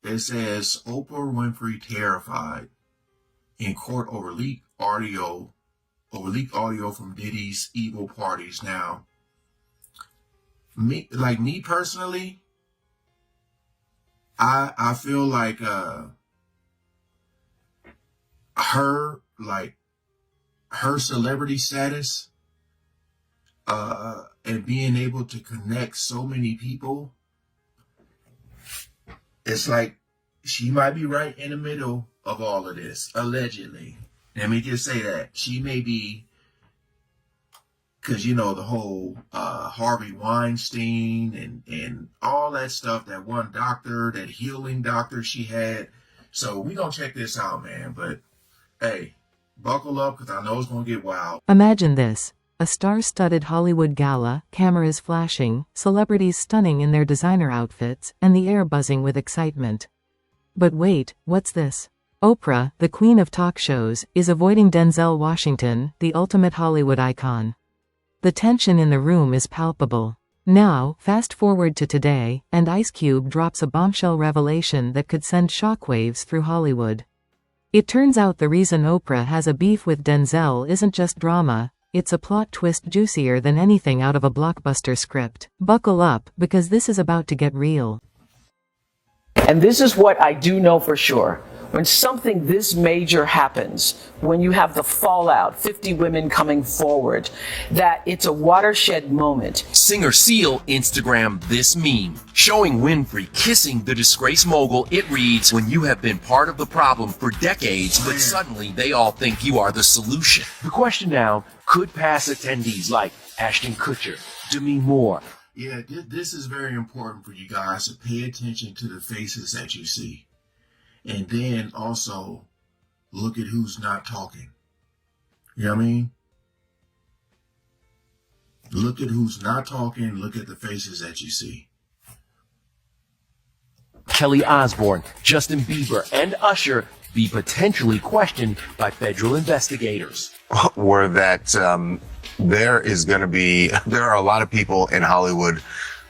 It says Oprah Winfrey terrified in court over leaked audio from Diddy's evil parties. Now, me personally, I feel like her celebrity status and being able to connect so many people, it's like she might be right in the middle of all of this, allegedly. Let me just say that. She may be, because, the whole Harvey Weinstein and all that stuff, that one doctor, that healing doctor she had. So we going to check this out, man. But, hey, buckle up, because I know it's going to get wild. Imagine this. A star-studded Hollywood gala, cameras flashing, celebrities stunning in their designer outfits, and the air buzzing with excitement. But wait, what's this? Oprah, the queen of talk shows, is avoiding Denzel Washington, the ultimate Hollywood icon. The tension in the room is palpable. Now, fast forward to today, and Ice Cube drops a bombshell revelation that could send shockwaves through Hollywood. It turns out the reason Oprah has a beef with Denzel isn't just drama. It's a plot twist juicier than anything out of a blockbuster script. Buckle up, because this is about to get real. And this is what I do know for sure. When something this major happens, when you have the fallout, 50 women coming forward, that it's a watershed moment. Singer Seal Instagrammed this meme, showing Winfrey kissing the disgraced mogul. It reads, "When you have been part of the problem for decades, but suddenly they all think you are the solution." The question now, could past attendees like Ashton Kutcher, Demi Moore? Yeah, this is very important for you guys to pay attention to the faces that you see. And then also look at who's not talking. You know what I mean? Look at who's not talking. Look at the faces that you see. Kelly Osbourne, Justin Bieber, and Usher be potentially questioned by federal investigators. Were that there are a lot of people in Hollywood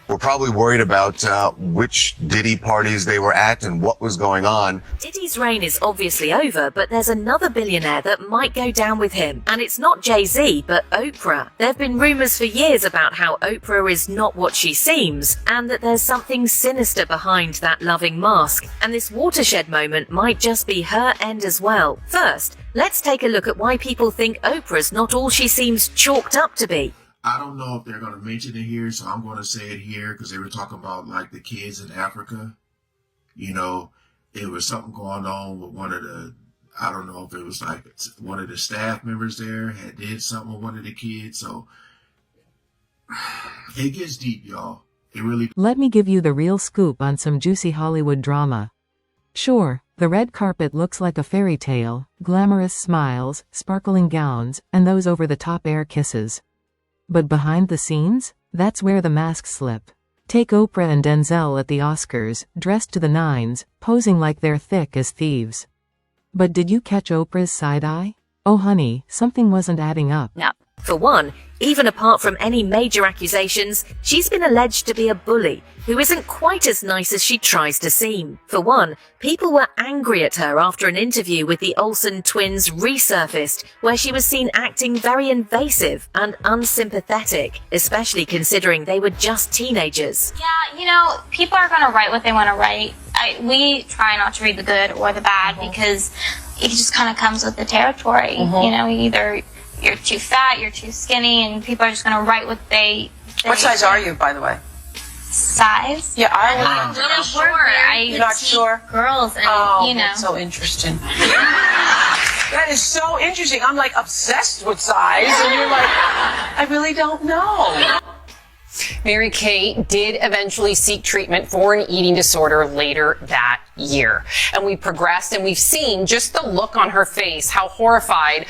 were probably worried about which Diddy parties they were at and what was going on. Diddy's reign is obviously over, but there's another billionaire that might go down with him. And it's not Jay-Z, but Oprah. There have been rumors for years about how Oprah is not what she seems, and that there's something sinister behind that loving mask. And this watershed moment might just be her end as well. First, let's take a look at why people think Oprah's not all she seems chalked up to be. I don't know if they're going to mention it here, so I'm going to say it here because they were talking about like the kids in Africa. It was something going on with one of the, I don't know if it was like one of the staff members there had did something with one of the kids. So it gets deep, y'all. It really. Let me give you the real scoop on some juicy Hollywood drama. Sure, the red carpet looks like a fairy tale, glamorous smiles, sparkling gowns, and those over-the-top air kisses. But behind the scenes, that's where the masks slip. Take Oprah and Denzel at the Oscars, dressed to the nines, posing like they're thick as thieves. But did you catch Oprah's side eye? Oh honey, something wasn't adding up. No. For one, even apart from any major accusations, she's been alleged to be a bully who isn't quite as nice as she tries to seem. For one, people were angry at her after an interview with the Olsen twins resurfaced, where she was seen acting very invasive and unsympathetic, especially considering they were just teenagers. Yeah, people are going to write what they want to write. We try not to read the good or the bad because it just kind of comes with the territory. Either you're too fat, you're too skinny, and people are just going to write what they What size are you, by the way? Size? Yeah, I'm really short. You're not sure? Girls, and that's so interesting. That is so interesting. I'm like obsessed with size, and you're like, I really don't know. Mary-Kate did eventually seek treatment for an eating disorder later that year. And we progressed and we've seen just the look on her face, how horrified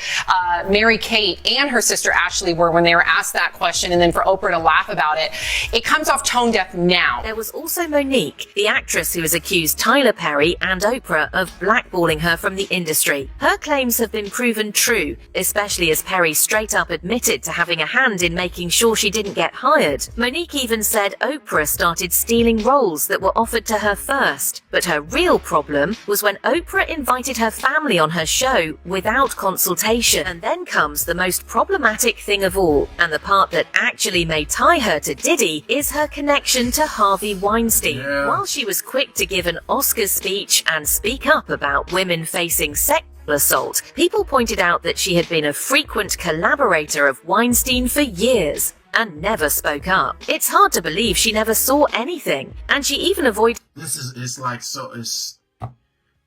Mary-Kate and her sister Ashley were when they were asked that question, and then for Oprah to laugh about it. It comes off tone deaf now. There was also Monique, the actress who has accused Tyler Perry and Oprah of blackballing her from the industry. Her claims have been proven true, especially as Perry straight up admitted to having a hand in making sure she didn't get hired. Monique even said Oprah started stealing roles that were offered to her first, but her real real problem was when Oprah invited her family on her show without consultation. And then comes the most problematic thing of all, and the part that actually may tie her to Diddy is her connection to Harvey Weinstein. Yeah. While she was quick to give an Oscars speech and speak up about women facing sexual assault, people pointed out that she had been a frequent collaborator of Weinstein for years and never spoke up. It's hard to believe she never saw anything, and she even avoided. It's like, so it's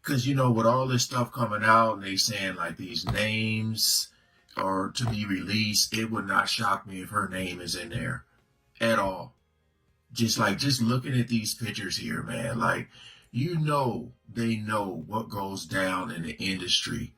because, you know, with all this stuff coming out and they saying like these names are to be released, it would not shock me if her name is in there at all. Just looking at these pictures here, man, like, you know, they know what goes down in the industry,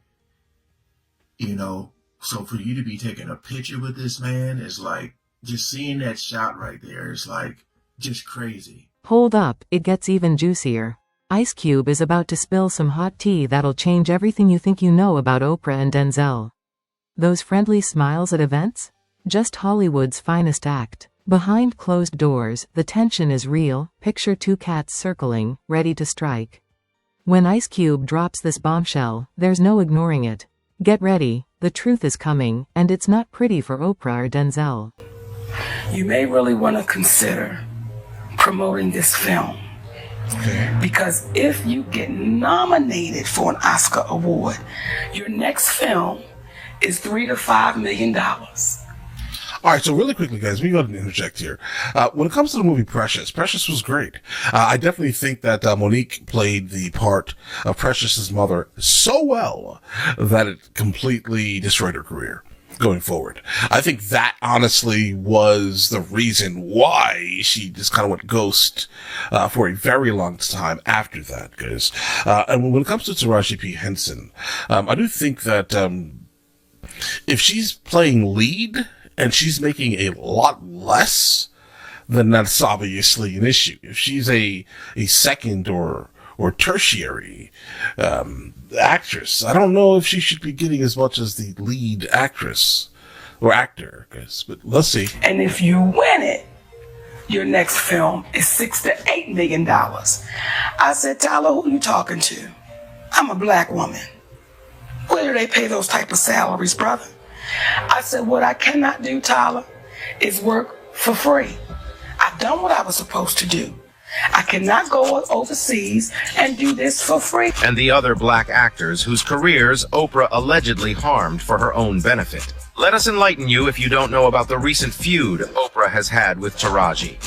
you know. So for you to be taking a picture with this man is like, just seeing that shot right there is like just crazy. Hold up, it gets even juicier. Ice Cube is about to spill some hot tea that'll change everything you think you know about Oprah and Denzel. Those friendly smiles at events? Just Hollywood's finest act. Behind closed doors, the tension is real. Picture two cats circling, ready to strike. When Ice Cube drops this bombshell, there's no ignoring it. Get ready, the truth is coming, and it's not pretty for Oprah or Denzel. You may really want to consider promoting this film. Okay. Because if you get nominated for an Oscar award, your next film is $3 to $5 million. All right, so really quickly, guys, we got to interject here. When it comes to the movie Precious was great. I definitely think that Monique played the part of Precious's mother so well that it completely destroyed her career going forward. I think that honestly was the reason why she just kind of went ghost for a very long time after that, guys. And when it comes to Taraji P. Henson, I do think that if she's playing lead and she's making a lot less, then that's obviously an issue. If she's a second or tertiary actress, I don't know if she should be getting as much as the lead actress or actor, guys, but let's see. And if you win it, your next film is $6 to $8 million. I said, Tyler, who you talking to? I'm a black woman. Where do they pay those type of salaries, brother? I said, what I cannot do, Tyler, is work for free. I've done what I was supposed to do. I cannot go overseas and do this for free. And the other black actors whose careers Oprah allegedly harmed for her own benefit. Let us enlighten you if you don't know about the recent feud Oprah has had with Taraji.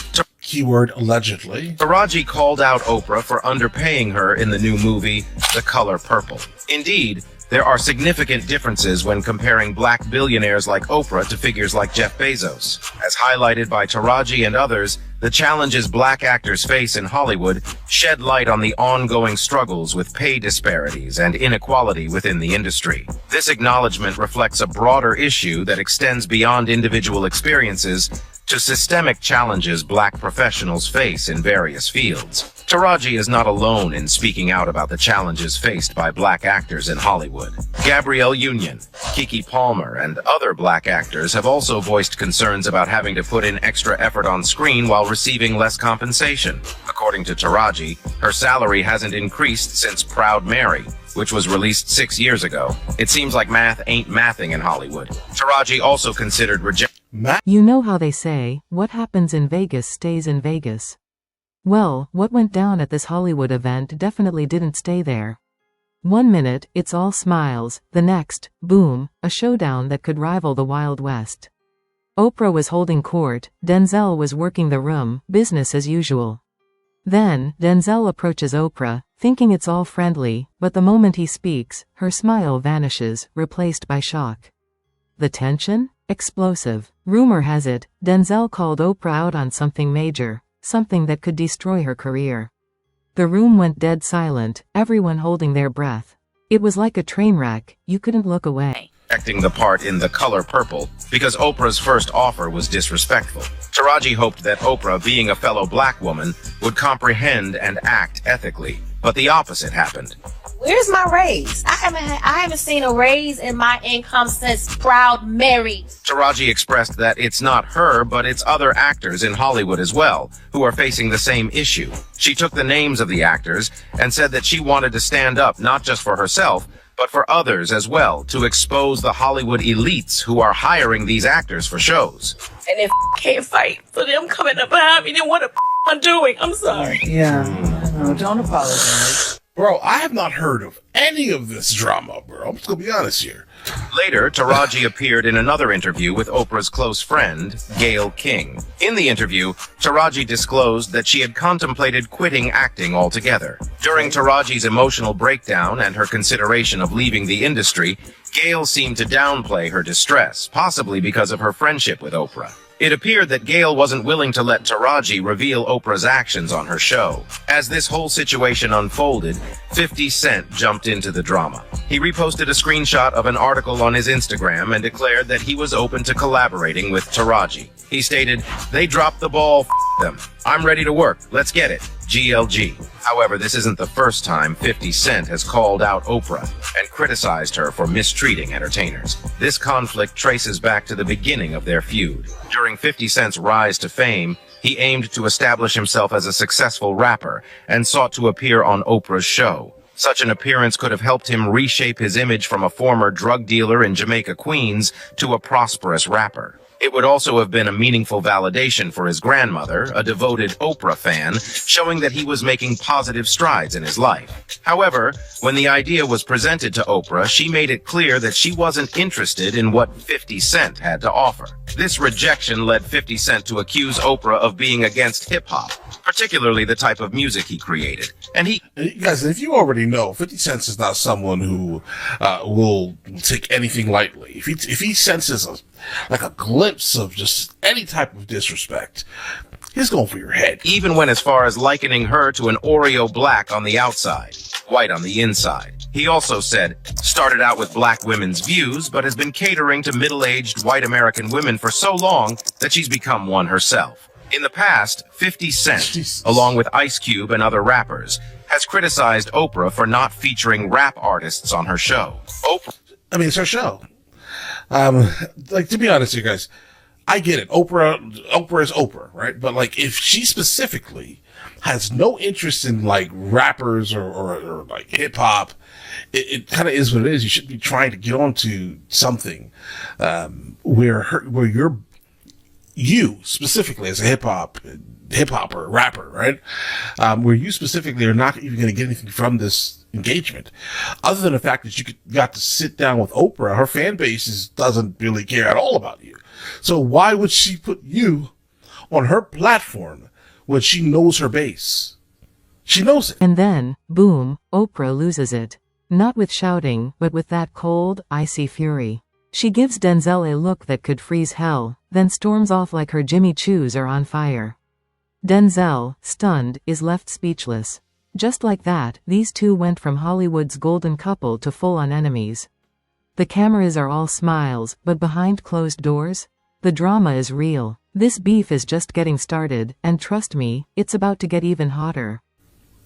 Keyword allegedly. Taraji called out Oprah for underpaying her in the new movie, The Color Purple. Indeed, there are significant differences when comparing black billionaires like Oprah to figures like Jeff Bezos. As highlighted by Taraji and others, the challenges black actors face in Hollywood shed light on the ongoing struggles with pay disparities and inequality within the industry. This acknowledgement reflects a broader issue that extends beyond individual experiences to systemic challenges black professionals face in various fields. Taraji is not alone in speaking out about the challenges faced by black actors in Hollywood. Gabrielle Union, Keke Palmer, and other black actors have also voiced concerns about having to put in extra effort on screen while receiving less compensation. According to Taraji, her salary hasn't increased since Proud Mary, which was released 6 years ago. It seems like math ain't mathing in Hollywood. Taraji also considered You know how they say, what happens in Vegas stays in Vegas. Well, what went down at this Hollywood event definitely didn't stay there. 1 minute, it's all smiles, the next, boom, a showdown that could rival the Wild West. Oprah was holding court, Denzel was working the room, business as usual. Then, Denzel approaches Oprah, thinking it's all friendly, but the moment he speaks, her smile vanishes, replaced by shock. The tension? Explosive. Rumor has it, Denzel called Oprah out on something major, something that could destroy her career. The room went dead silent, everyone holding their breath. It was like a train wreck, you couldn't look away. Acting the part in The Color Purple because Oprah's first offer was disrespectful. Taraji hoped that Oprah, being a fellow black woman, would comprehend and act ethically. But the opposite happened. Where's my raise? I haven't seen a raise in my income since Proud Mary. Taraji expressed that it's not her, but it's other actors in Hollywood as well, who are facing the same issue. She took the names of the actors and said that she wanted to stand up not just for herself, but for others as well, to expose the Hollywood elites who are hiring these actors for shows. And if can't fight for them coming up behind me, then what the I'm doing? I'm sorry. Yeah, no, don't apologize. Bro, I have not heard of any of this drama, bro. I'm just gonna be honest here. Later, Taraji appeared in another interview with Oprah's close friend, Gayle King. In the interview, Taraji disclosed that she had contemplated quitting acting altogether. During Taraji's emotional breakdown and her consideration of leaving the industry, Gayle seemed to downplay her distress, possibly because of her friendship with Oprah. It appeared that Gayle wasn't willing to let Taraji reveal Oprah's actions on her show. As this whole situation unfolded, 50 Cent jumped into the drama. He reposted a screenshot of an article on his Instagram and declared that he was open to collaborating with Taraji. He stated, "They dropped the ball, them. I'm ready to work. Let's get it. GLG." However, this isn't the first time 50 Cent has called out Oprah and criticized her for mistreating entertainers. This conflict traces back to the beginning of their feud. During 50 Cent's rise to fame, he aimed to establish himself as a successful rapper and sought to appear on Oprah's show. Such an appearance could have helped him reshape his image from a former drug dealer in Jamaica, Queens, to a prosperous rapper. It would also have been a meaningful validation for his grandmother, a devoted Oprah fan, showing that he was making positive strides in his life. However, when the idea was presented to Oprah, she made it clear that she wasn't interested in what 50 Cent had to offer. This rejection led 50 Cent to accuse Oprah of being against hip-hop, particularly the type of music he created. And guys, if you already know, 50 Cent is not someone who will take anything lightly. If he senses a glimpse of just any type of disrespect, he's going for your head. Even went as far as likening her to an Oreo black on the outside, white on the inside. He also said, started out with black women's views, but has been catering to middle-aged white American women for so long that she's become one herself. In the past, 50 Cent, along with Ice Cube and other rappers, has criticized Oprah for not featuring rap artists on her show. It's her show. To be honest here, guys, I get it. Oprah is Oprah, right? But if she specifically has no interest in rappers or hip hop, it kind of is what it is. You should be trying to get onto something, where you specifically as a hip hopper, rapper, right? Where you specifically are not even going to get anything from this engagement, other than the fact that you got to sit down with Oprah. Her fan base doesn't really care at all about you. So why would she put you on her platform when she knows her base? She knows it. And then, boom, Oprah loses it. Not with shouting, but with that cold, icy fury. She gives Denzel a look that could freeze hell, then storms off like her Jimmy Choos are on fire. Denzel, stunned, is left speechless. Just like that, these two went from Hollywood's golden couple to full-on enemies. The cameras are all smiles, but behind closed doors? The drama is real. This beef is just getting started, and trust me, it's about to get even hotter.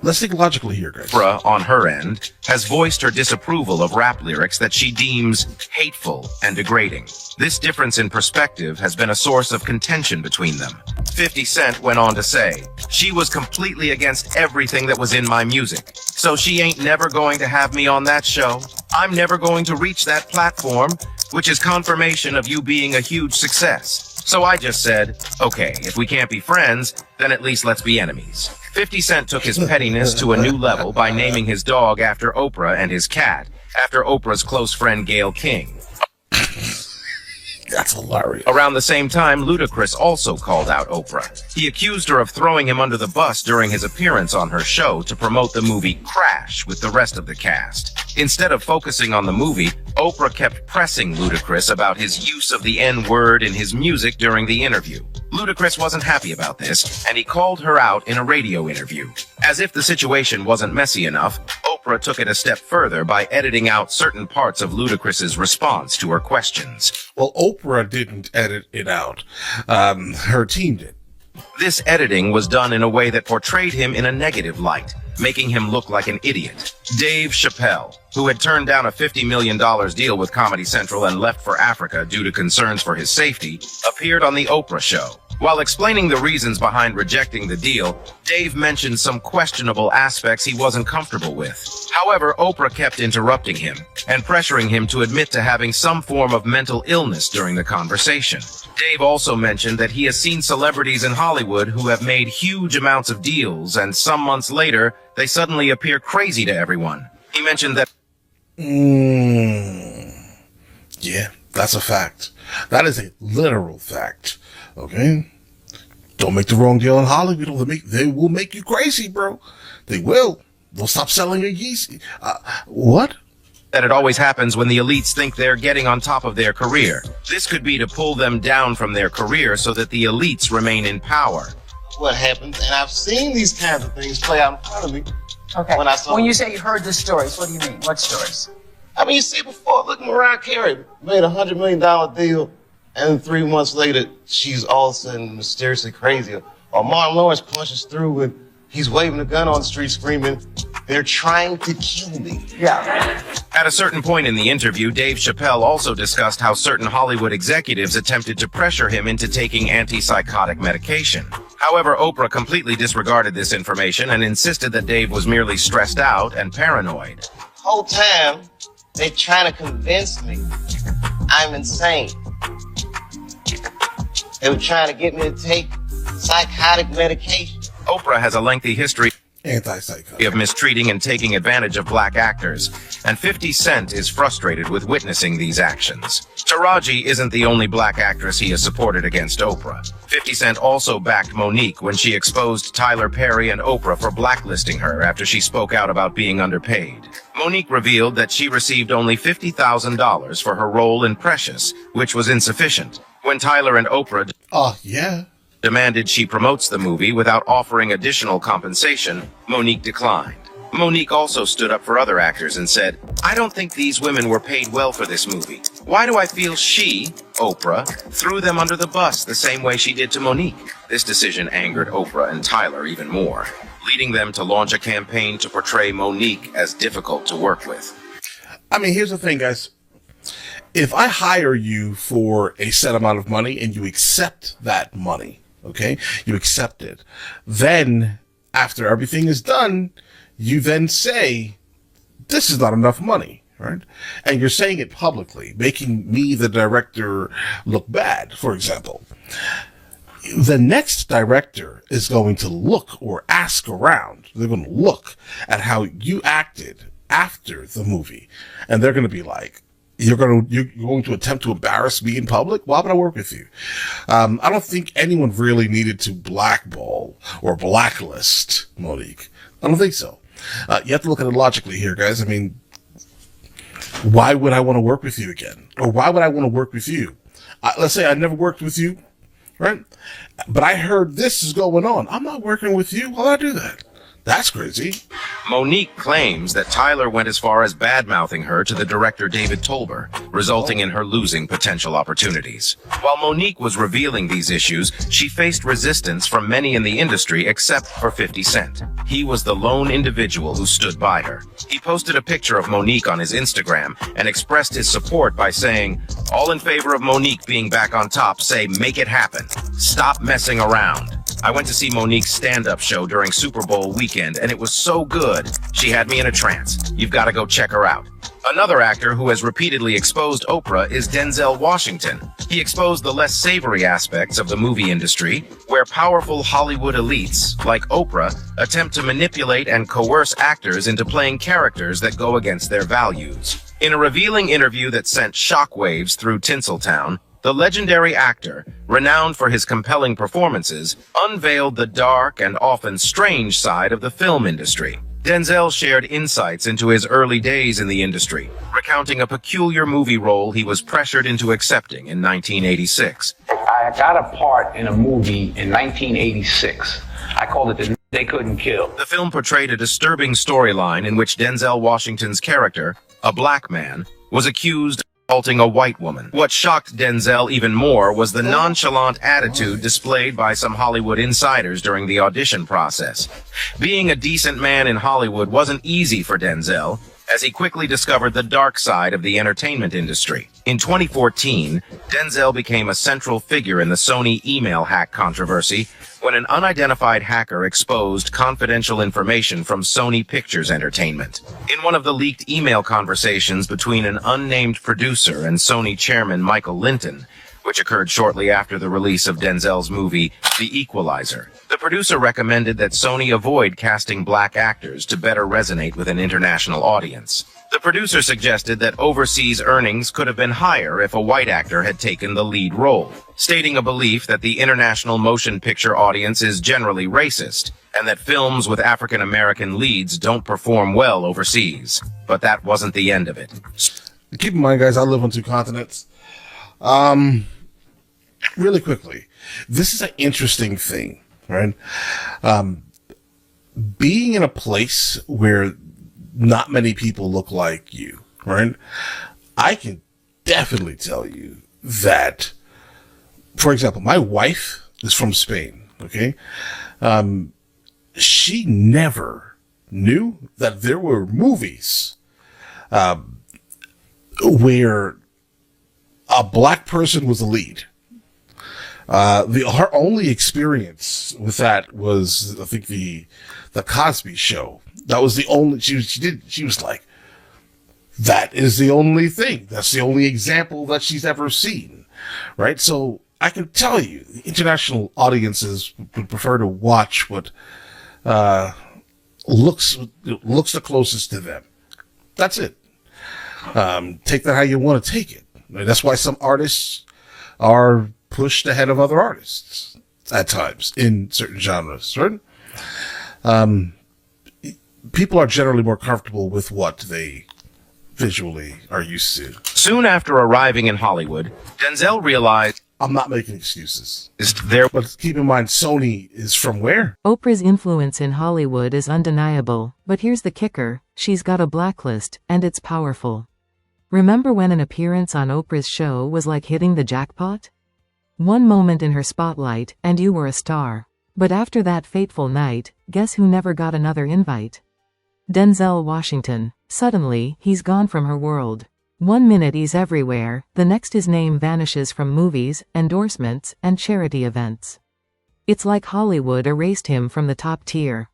Let's think logically here, guys. Oprah, on her end, has voiced her disapproval of rap lyrics that she deems hateful and degrading. This difference in perspective has been a source of contention between them. 50 Cent went on to say, "She was completely against everything that was in my music. So she ain't never going to have me on that show. I'm never going to reach that platform, which is confirmation of you being a huge success. So I just said, okay, if we can't be friends, then at least let's be enemies." 50 Cent took his pettiness to a new level by naming his dog after Oprah and his cat after Oprah's close friend Gayle King. That's hilarious. Around the same time, Ludacris also called out Oprah. He accused her of throwing him under the bus during his appearance on her show to promote the movie Crash with the rest of the cast. Instead of focusing on the movie, Oprah kept pressing Ludacris about his use of the N-word in his music during the interview. Ludacris wasn't happy about this, and he called her out in a radio interview. As if the situation wasn't messy enough, Oprah took it a step further by editing out certain parts of Ludacris's response to her questions. Well, Oprah didn't edit it out. Her team did. This editing was done in a way that portrayed him in a negative light. making him look like an idiot. Dave Chappelle, who had turned down a $50 million deal with Comedy Central and left for Africa due to concerns for his safety, appeared on The Oprah Show. While explaining the reasons behind rejecting the deal, Dave mentioned some questionable aspects he wasn't comfortable with. However, Oprah kept interrupting him and pressuring him to admit to having some form of mental illness during the conversation. Dave also mentioned that he has seen celebrities in Hollywood who have made huge amounts of deals, and some months later, they suddenly appear crazy to everyone. He mentioned that... Yeah, that's a fact. That is a literal fact. Okay? Don't make the wrong deal in Hollywood. They will make you crazy, bro. They will. They'll stop selling your Yeezy. What? That it always happens when the elites think they're getting on top of their career. This could be to pull them down from their career so that the elites remain in power. What happens, and I've seen these kinds of things play out in front of me. Okay. When you say you heard the stories, what do you mean? What stories? I mean, you see before, look, Mariah Carey made a $100 million deal, and 3 months later, she's all of a sudden mysteriously crazy. Or Martin Lawrence punches through and he's waving a gun on the street screaming, "They're trying to kill me." Yeah. At a certain point in the interview, Dave Chappelle also discussed how certain Hollywood executives attempted to pressure him into taking antipsychotic medication. However, Oprah completely disregarded this information and insisted that Dave was merely stressed out and paranoid. Whole time, they're trying to convince me I'm insane. They were trying to get me to take psychotic medication. Oprah has a lengthy history Antipsychotic. of mistreating and taking advantage of black actors, and 50 Cent is frustrated with witnessing these actions. Taraji isn't the only black actress he has supported against Oprah. 50 Cent also backed Monique when she exposed Tyler Perry and Oprah for blacklisting her after she spoke out about being underpaid. Monique revealed that she received only $50,000 for her role in Precious, which was insufficient. When Tyler and Oprah demanded she promotes the movie without offering additional compensation, Monique declined. Monique also stood up for other actors and said, "I don't think these women were paid well for this movie. Why do I feel she, Oprah, threw them under the bus the same way she did to Monique?" This decision angered Oprah and Tyler even more, leading them to launch a campaign to portray Monique as difficult to work with. I mean, here's the thing, guys. If I hire you for a set amount of money and you accept that money, okay, you accept it, then after everything is done, you then say, this is not enough money, right? And you're saying it publicly, making me, the director, look bad, for example. The next director is going to look or ask around. They're going to look at how you acted after the movie, and they're going to be like, you're going to attempt to embarrass me in public? Why would I work with you? I don't think anyone really needed to blackball or blacklist Monique. I don't think so. You have to look at it logically here, guys. I mean, why would I want to work with you again? Or why would I want to work with you? Let's say I never worked with you, right? But I heard this is going on. I'm not working with you. Why would I do that? That's crazy. Monique claims that Tyler went as far as bad-mouthing her to the director David Tolber, resulting in her losing potential opportunities. While Monique was revealing these issues, she faced resistance from many in the industry except for 50 Cent. He was the lone individual who stood by her. He posted a picture of Monique on his Instagram and expressed his support by saying, "All in favor of Monique being back on top, say make it happen. Stop messing around. I went to see Monique's stand-up show during Super Bowl weekend, and it was so good. She had me in a trance. You've got to go check her out." Another actor who has repeatedly exposed Oprah is Denzel Washington. He exposed the less savory aspects of the movie industry, where powerful Hollywood elites, like Oprah, attempt to manipulate and coerce actors into playing characters that go against their values. In a revealing interview that sent shockwaves through Tinseltown, the legendary actor, renowned for his compelling performances, unveiled the dark and often strange side of the film industry. Denzel shared insights into his early days in the industry, recounting a peculiar movie role he was pressured into accepting in 1986. I got a part in a movie in 1986. I called it The They Couldn't Kill. The film portrayed a disturbing storyline in which Denzel Washington's character, a black man, was accused of assaulting a white woman. What shocked Denzel even more was the nonchalant attitude displayed by some Hollywood insiders during the audition process. Being a decent man in Hollywood wasn't easy for Denzel, as he quickly discovered the dark side of the entertainment industry. In 2014, Denzel became a central figure in the Sony email hack controversy when an unidentified hacker exposed confidential information from Sony Pictures Entertainment. In one of the leaked email conversations between an unnamed producer and Sony chairman Michael Linton, which occurred shortly after the release of Denzel's movie The Equalizer, the producer recommended that Sony avoid casting black actors to better resonate with an international audience. The producer suggested that overseas earnings could have been higher if a white actor had taken the lead role, stating a belief that the international motion picture audience is generally racist and that films with African American leads don't perform well overseas. But that wasn't the end of it. Keep in mind, guys, I live on 2 continents. Really quickly, this is an interesting thing, right? Being in a place where not many people look like you, right? I can definitely tell you that, for example, my wife is from Spain, okay? She never knew that there were movies where a black person was the lead. Her only experience with that was, I think, the Cosby Show. That was the only, she was like, that is the only thing. That's the only example that she's ever seen. Right? So I can tell you, international audiences would prefer to watch what, looks the closest to them. That's it. Take that how you want to take it. Right? That's why some artists are pushed ahead of other artists at times in certain genres, right? People are generally more comfortable with what they visually are used to. Soon after arriving in Hollywood, Denzel realized... I'm not making excuses. But keep in mind, Sony is from where? Oprah's influence in Hollywood is undeniable, but here's the kicker, she's got a blacklist, and it's powerful. Remember when an appearance on Oprah's show was like hitting the jackpot? One moment in her spotlight, and you were a star. But after that fateful night, guess who never got another invite? Denzel Washington. Suddenly, he's gone from her world. One minute he's everywhere, the next his name vanishes from movies, endorsements, and charity events. It's like Hollywood erased him from the top tier.